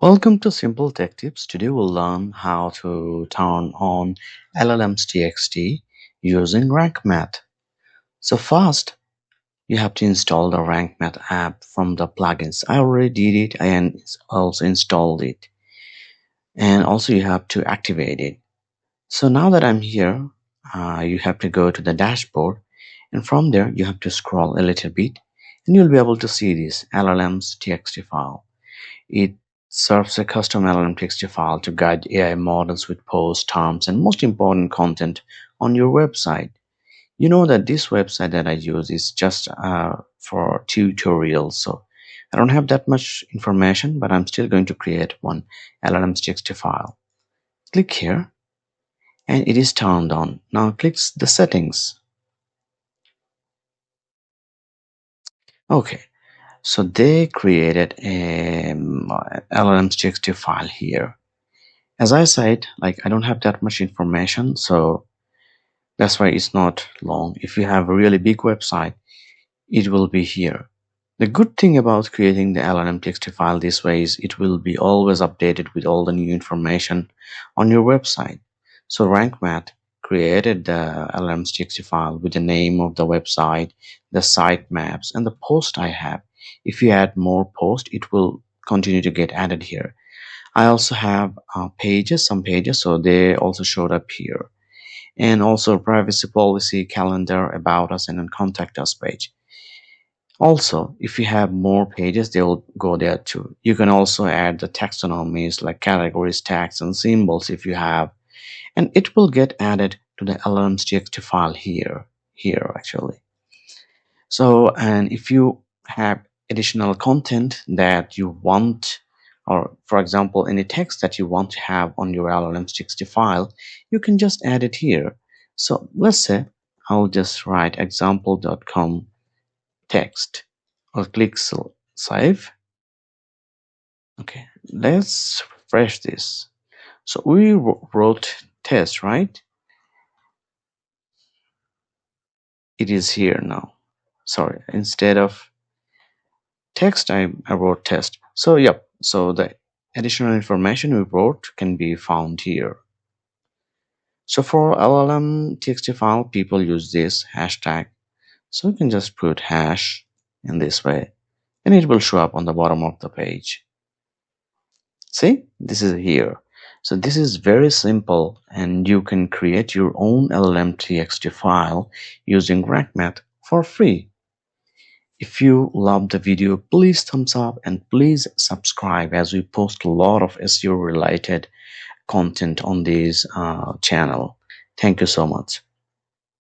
Welcome to Simple Tech Tips. Today we'll learn how to turn on llms.txt using Rank Math. So first, you have to install the Rank Math app from the plugins. I already did it and also installed it. And also you have to activate it. So now that I'm here, you have to go to the dashboard, and from there you have to scroll a little bit and you'll be able to see this llms.txt file. It serves a custom llm.txt file to guide AI models with posts, terms, and most important content on your website. You know that this website that I use is just for tutorials, so I don't have that much information, but I'm still going to create one llm.txt file. Click here, and it is turned on. Now click the settings. Okay, so they created a llm.txt file here. As I said, like I don't have that much information, so that's why it's not long. If you have a really big website, it will be here. The good thing about creating the llm.txt file this way is it will be always updated with all the new information on your website. So Rank Math created the llm.txt file with the name of the website, the site maps, and the post I have. If you add more posts, it will continue to get added here. I also have some pages, so they also showed up here. And also privacy policy, calendar, about us, and then contact us page. Also, if you have more pages, they will go there too. You can also add the taxonomies like categories, tags, and symbols if you have, and it will get added to the llms.txt file here actually. So, and if you have additional content that you want, or for example, any text that you want to have on your llms.txt file, you can just add it here. So let's say I'll just write example.com text or click save. Okay, let's refresh this. So we wrote test, right? It is here now. Sorry, instead of text I wrote test. So yep, so the additional information we wrote can be found here. So for llm txt file, people use this hashtag, so you can just put hash in this way and it will show up on the bottom of the page. See, this is here. So this is very simple, and you can create your own llm.txt file using Rank Math for free. If you loved the video, please thumbs up and please subscribe, as we post a lot of SEO related content on this channel. Thank you so much.